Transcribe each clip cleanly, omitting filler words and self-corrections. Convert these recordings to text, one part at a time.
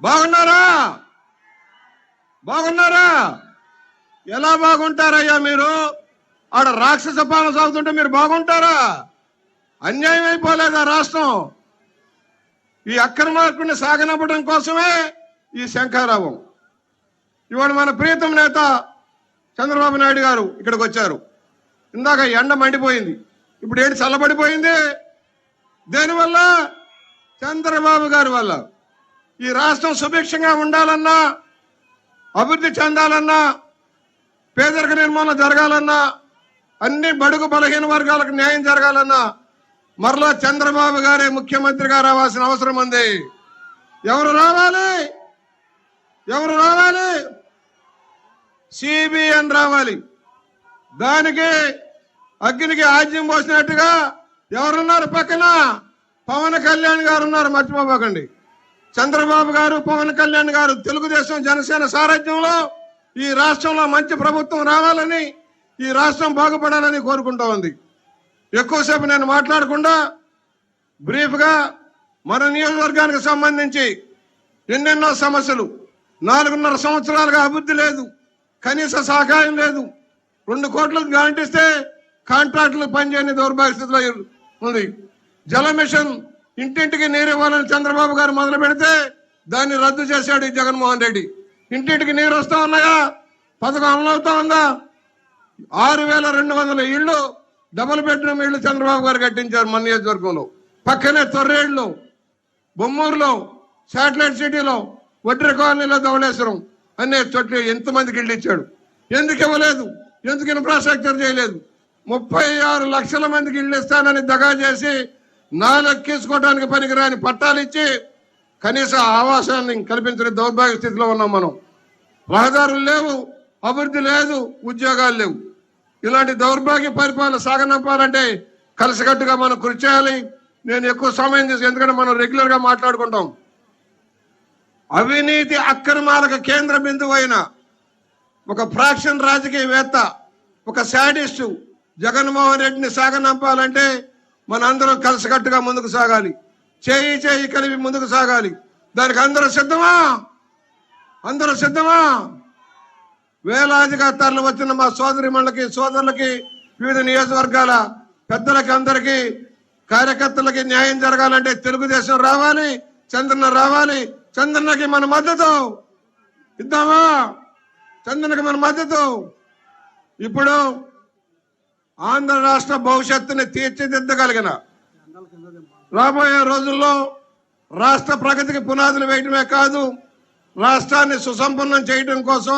బాగున్నారా? బాగున్నారా? ఎలా బాగుంటారయ్యా మీరు? ఆడ రాక్షస పాలన సాగుతుంటే మీరు బాగుంటారా? అన్యాయం అయిపోలేదా రాష్ట్రం? ఈ అక్రమార్కుడిని సాగనంపడం కోసమే ఈ శంఖారావం. ఇవాళ మన ప్రియతమ నేత చంద్రబాబు నాయుడు గారు ఇక్కడికి వచ్చారు. ఇందాక ఎండ మండిపోయింది, ఇప్పుడు ఏంటి చల్లబడిపోయింది. దేనివల్ల? చంద్రబాబు గారి వల్ల. ఈ రాష్ట్రం సుభిక్షంగా ఉండాలన్నా, అభివృద్ధి చెందాలన్నా, పేదరిక నిర్మూలన జరగాలన్నా, అన్ని బడుగు బలహీన వర్గాలకు న్యాయం జరగాలన్నా మరలా చంద్రబాబు గారే ముఖ్యమంత్రిగా రావాల్సిన అవసరం ఉంది. ఎవరు రావాలి? ఎవరు రావాలి? సిబిఎన్ రావాలి. దానికి అగ్నికి ఆజ్యం పోసినట్టుగా ఎవరున్నారు పక్కన? పవన్ కళ్యాణ్ గారు ఉన్నారు, మర్చిపోకండి. చంద్రబాబు గారు, పవన్ కళ్యాణ్ గారు తెలుగుదేశం జనసేన సారథ్యంలో ఈ రాష్ట్రంలో మంచి ప్రభుత్వం రావాలని, ఈ రాష్ట్రం బాగుపడాలని కోరుకుంటా ఉంది. ఎక్కువసేపు నేను మాట్లాడకుండా బ్రీఫ్గా మన నియోజకవర్గానికి సంబంధించి ఎన్నెన్నో సమస్యలు, 4.5 సంవత్సరాలుగా అభివృద్ధి లేదు, కనీస సహకారం లేదు. 2 కోట్లకు గ్యారంటీస్తే కాంట్రాక్టులు పనిచేయని దౌర్భాగ్య స్థితిలో ఉంది. జల మిషన్ ఇంటింటికి నీరు ఇవ్వాలని చంద్రబాబు గారు మొదలు పెడితే దాన్ని రద్దు చేశాడు ఈ జగన్మోహన్ రెడ్డి. ఇంటింటికి నీరు వస్తా ఉన్నాయా? పథకం అమలవుతా ఉందా? 6,200 ఇళ్లు, డబుల్ బెడ్రూమ్ ఇళ్లు చంద్రబాబు గారు కట్టించారు మన నియోజకవర్గంలో. పక్కనే తొర్రేళ్లు, బొమ్మూరులో, శాటిలైట్ సిటీలో, వడ్రి కాలనీలో, ధవళేశ్వరం అనే చోట్ల ఎంతమందికి ఇళ్ళు ఇచ్చాడు? ఎందుకు ఇవ్వలేదు? ఎందుకు ఇన్ఫ్రాస్ట్రక్చర్ చేయలేదు? 36 లక్షల మందికి ఇళ్ళు ఇస్తానని దగా చేసి 4 ఎక్కేసుకోవడానికి పనికిరాని పట్టాలు ఇచ్చి కనీస ఆవాసాన్ని కల్పించని దౌర్భాగ్య స్థితిలో ఉన్నాం మనం. రహదారులు లేవు, అభివృద్ధి లేదు, ఉద్యోగాలు లేవు. ఇలాంటి దౌర్భాగ్య పరిపాలన సాగనంపాలంటే కలిసికట్టుగా మనం కృషి చేయాలి. నేను ఎక్కువ సమయం తీసుకు, ఎందుకంటే మనం రెగ్యులర్ గా మాట్లాడుకుంటాం. అవినీతి అక్రమాలకు కేంద్ర బిందువు అయిన ఒక ఫ్రాక్షన్ రాజకీయవేత్త, ఒక శాడిస్టు జగన్మోహన్ రెడ్డిని సాగనంపాలంటే మనందరం కలిసికట్టుగా ముందుకు సాగాలి. చేయి చేయి కలిపి ముందుకు సాగాలి. దానికి అందరూ సిద్ధమా? అందరూ సిద్ధమా? వేలాదిగా తరలి వచ్చిన మా సోదరిమణులకి, సోదరులకి, వివిధ నియోజకవర్గాల పెద్దలకి, అందరికీ, కార్యకర్తలకి న్యాయం జరగాలంటే తెలుగుదేశం రావాలి, చంద్రన్న రావాలి. చంద్రన్నకి మన మద్దతు ఇద్దామా? చంద్రన్నకి మన మద్దతు. ఇప్పుడు ఆంధ్ర రాష్ట్ర భవిష్యత్తుని తీర్చిదిద్దగలిగిన, రాబోయే రోజుల్లో రాష్ట్ర ప్రగతికి పునాదులు వేయడమే కాదు, రాష్ట్రాన్ని సుసంపన్నం చేయడం కోసం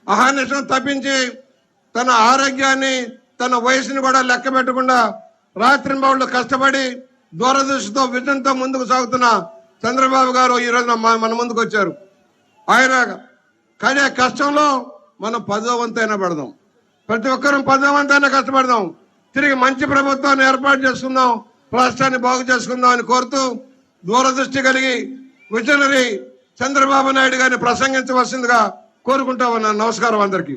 అహర్నిశం తప్పించి తన ఆరోగ్యాన్ని, తన వయసుని కూడా లెక్క పెట్టకుండా రాత్రింబవళ్ళు కష్టపడి దూరదృష్టితో, విజన్తో ముందుకు సాగుతున్న చంద్రబాబు గారు ఈ రోజున మన ముందుకు వచ్చారు. ఆయన కానీ కష్టంలో మనం 10వ వంతైనా పడదాం. ప్రతి ఒక్కరూ 10వ వంతైనా కష్టపడదాం. తిరిగి మంచి ప్రభుత్వాన్ని ఏర్పాటు చేసుకుందాం, రాష్ట్రాన్ని బాగు చేసుకుందాం అని కోరుతూ, దూరదృష్టి కలిగి విజనరీ చంద్రబాబు నాయుడు గారిని ప్రసంగించవలసిందిగా కోరుకుంటా ఉన్నాను. నమస్కారం అందరికీ.